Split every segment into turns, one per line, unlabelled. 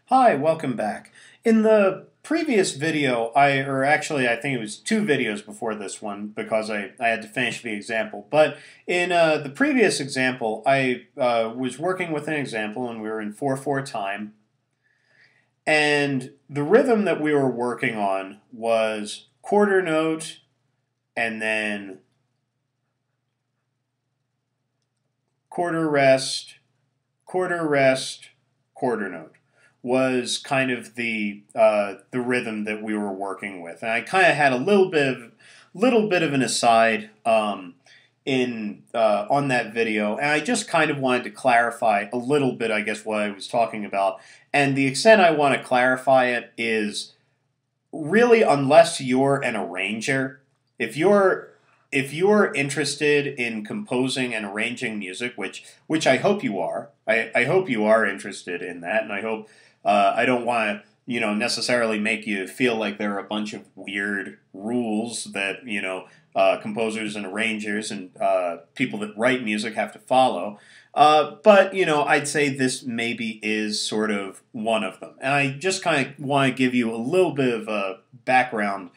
Hi, welcome back. In the previous video, I think it was two videos before this one because I had to finish the example. But in the previous example, I was working with an example and we were in 4/4 time. And the rhythm that we were working on was quarter note and then quarter rest, quarter rest, quarter note was kind of the rhythm that we were working with, and I kind of had a little bit of an aside in on that video, and I just kind of wanted to clarify a little bit, I guess, what I was talking about, and the extent I want to clarify it is really unless you're an arranger, if you're interested in composing and arranging music, which I hope you are, I hope you are interested in that, and I hope I don't want to necessarily make you feel like there are a bunch of weird rules that composers and arrangers and people that write music have to follow. But I'd say this maybe is sort of one of them, and I just kind of want to give you a little bit of a background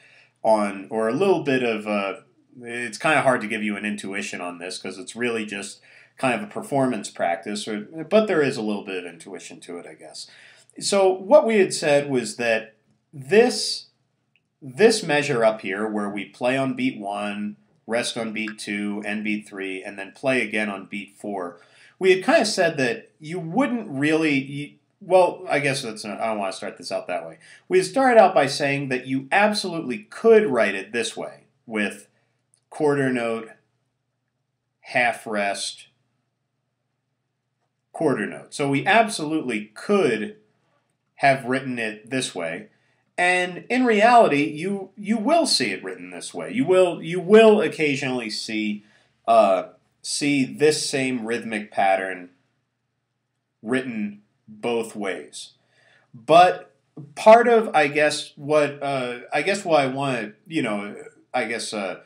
on, or a little bit of it's kind of hard to give you an intuition on this because it's really just kind of a performance practice, but there is a little bit of intuition to it, I guess. So what we had said was that this measure up here, where we play on beat 1, rest on beat 2, and beat 3, and then play again on beat 4, we had kind of said that you wouldn't really, well, I guess I don't want to start this out that way. We had started out by saying that you absolutely could write it this way, with quarter note, half rest, quarter note. So we absolutely could have written it this way, and in reality, you will see it written this way. You will occasionally see this same rhythmic pattern written both ways. But part of I guess what I want to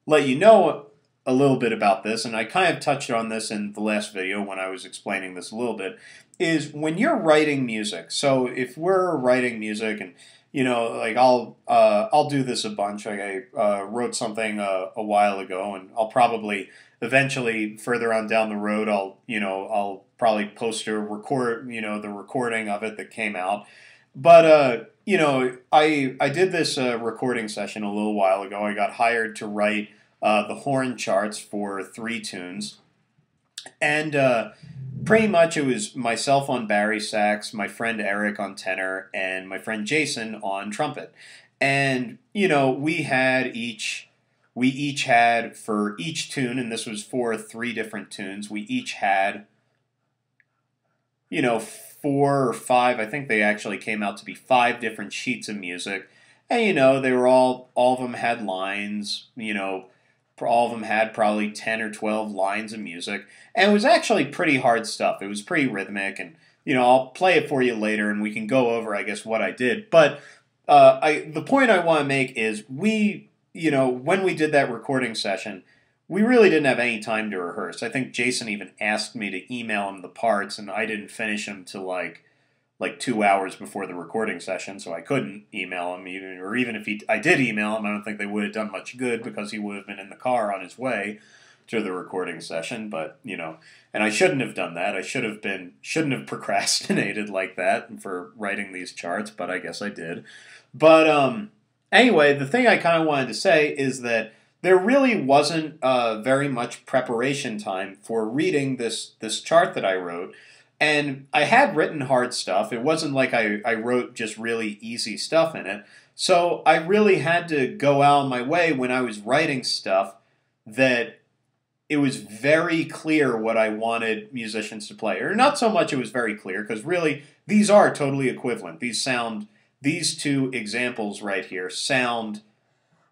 let you know a little bit about this, and I kind of touched on this in the last video when I was explaining this a little bit, is when you're writing music. So if we're writing music, and like I'll do this a bunch. Like I wrote something a while ago, and I'll probably eventually further on down the road I'll probably post a the recording of it that came out. But I did this recording session a little while ago. I got hired to write the horn charts for 3 tunes, and pretty much it was myself on bari sax, my friend Eric on tenor, and my friend Jason on trumpet. And we each had for each tune, and this was for 3 different tunes. We each had 4 or 5. I think they actually came out to be 5 different sheets of music, and they were all of them had lines. All of them had probably 10 or 12 lines of music, and it was actually pretty hard stuff. It was pretty rhythmic, and I'll play it for you later, and we can go over, I guess, what I did. But the point I want to make is when we did that recording session, we really didn't have any time to rehearse. I think Jason even asked me to email him the parts, and I didn't finish them till like 2 hours before the recording session, so I couldn't email him, even if I did email him, I don't think they would have done much good because he would have been in the car on his way to the recording session. But and I shouldn't have done that. I shouldn't have procrastinated like that for writing these charts, but I guess I did. But anyway, the thing I kind of wanted to say is that there really wasn't very much preparation time for reading this chart that I wrote. And I had written hard stuff. It wasn't like I wrote just really easy stuff in it. So I really had to go out of my way when I was writing stuff that it was very clear what I wanted musicians to play. Or not so much it was very clear, because really these are totally equivalent. These 2 examples right here sound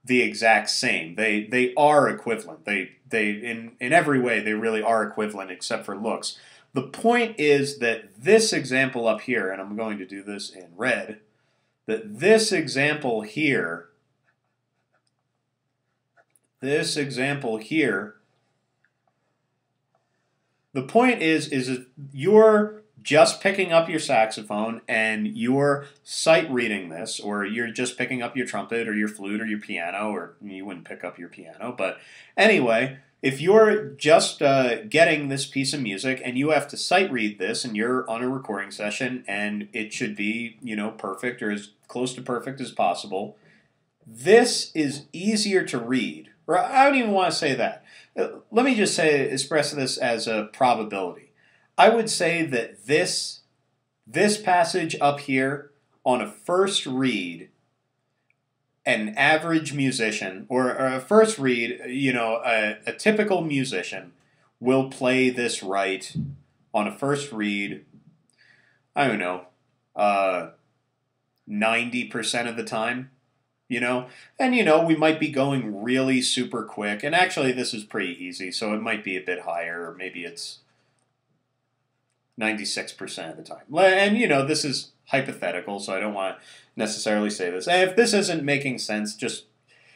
the exact same. They are equivalent. They in every way they really are equivalent except for looks. The point is that this example up here, and I'm going to do this in red, that this example here, the point is that you're just picking up your saxophone and you're sight reading this, or you're just picking up your trumpet or your flute or your piano, or you wouldn't pick up your piano, but anyway, if you're just getting this piece of music and you have to sight read this and you're on a recording session and it should be, perfect or as close to perfect as possible, this is easier to read. Or I don't even want to say that. Let me just express this as a probability. I would say that this passage up here on a first read, an average musician, or a first read, a typical musician will play this right on a first read, I don't know, 90% of the time. And we might be going really super quick, and actually this is pretty easy, so it might be a bit higher, or maybe it's 96% of the time. And this is hypothetical, so I don't want to necessarily say this. And if this isn't making sense,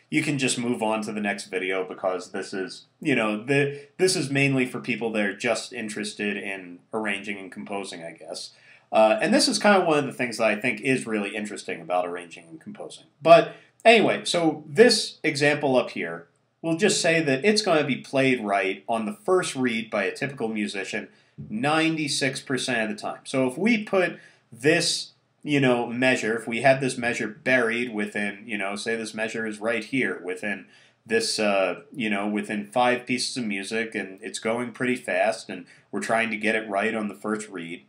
you can just move on to the next video, because this is this is mainly for people that are just interested in arranging and composing, I guess. And this is kind of one of the things that I think is really interesting about arranging and composing. But anyway, so this example up here, we'll just say that it's going to be played right on the first read by a typical musician 96% of the time. So if we put this, measure, if we had this measure buried within, say this measure is right here within this, within 5 pieces of music, and it's going pretty fast, and we're trying to get it right on the first read,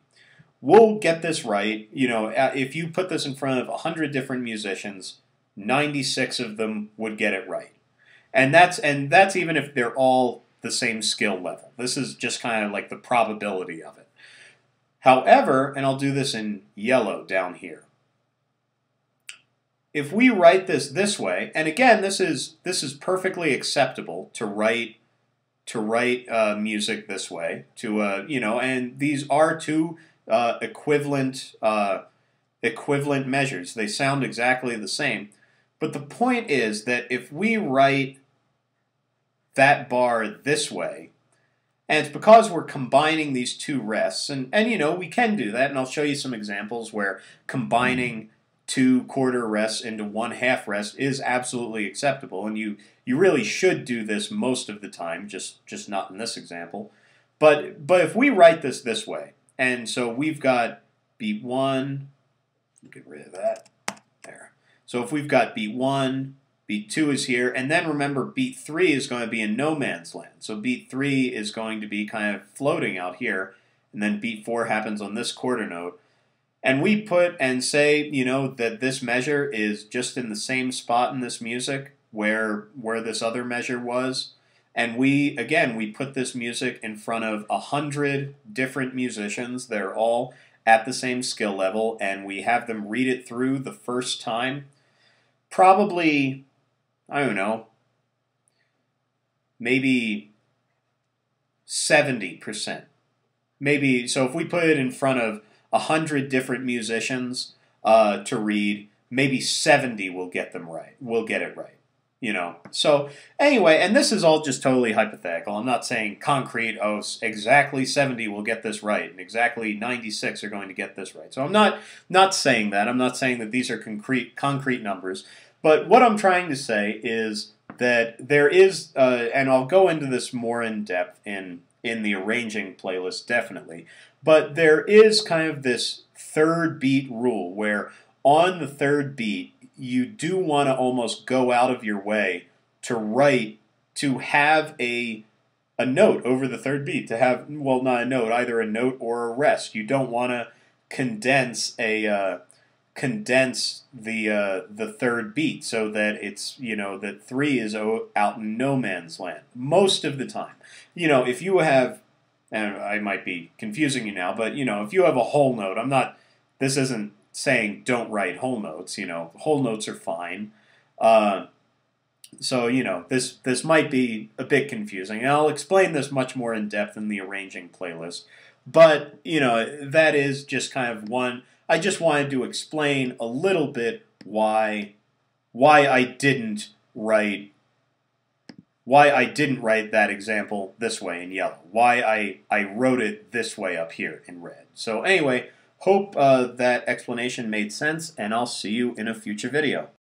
we'll get this right. If you put this in front of 100 different musicians, 96 of them would get it right. And that's even if they're all the same skill level. This is just kind of like the probability of it. However, and I'll do this in yellow down here, if we write this way, and again, this is perfectly acceptable to write music this way, and these are two equivalent measures. They sound exactly the same, but the point is that if we write that bar this way, and it's because we're combining these two rests, and we can do that, and I'll show you some examples where combining 2 quarter rests into 1 half rest is absolutely acceptable, and you really should do this most of the time, just not in this example. But if we write this way, and so we've got beat 1, get rid of that, there. So if we've got beat 1, beat 2 is here, and then remember beat 3 is going to be in no man's land. So beat 3 is going to be kind of floating out here, and then beat 4 happens on this quarter note. And we put and say, that this measure is just in the same spot in this music where this other measure was. And we put this music in front of 100 different musicians. They're all at the same skill level, and we have them read it through the first time. Probably, I don't know, maybe 70%. Maybe, so if we put it in front of 100 different musicians to read, maybe 70 will get them right. Will get it right. So anyway, and this is all just totally hypothetical. I'm not saying concrete, exactly 70 will get this right, and exactly 96 are going to get this right. So I'm not saying that. I'm not saying that these are concrete numbers. But what I'm trying to say is that there is, and I'll go into this more in depth in the arranging playlist, definitely, but there is kind of this third beat rule where on the third beat, you do want to almost go out of your way to have a note over the third beat, to have, well, not a note, either a note or a rest. You don't want to condense the third beat so that it's, that 3 is out in no man's land most of the time. If you have, and I might be confusing you now, but if you have a whole note, this isn't saying don't write whole notes. Whole notes are fine. So this might be a bit confusing, and I'll explain this much more in depth in the arranging playlist. But that is just kind of one. I just wanted to explain a little bit why I didn't write why I didn't write that example this way in yellow, why I wrote it this way up here in red. So anyway, hope that explanation made sense, and I'll see you in a future video.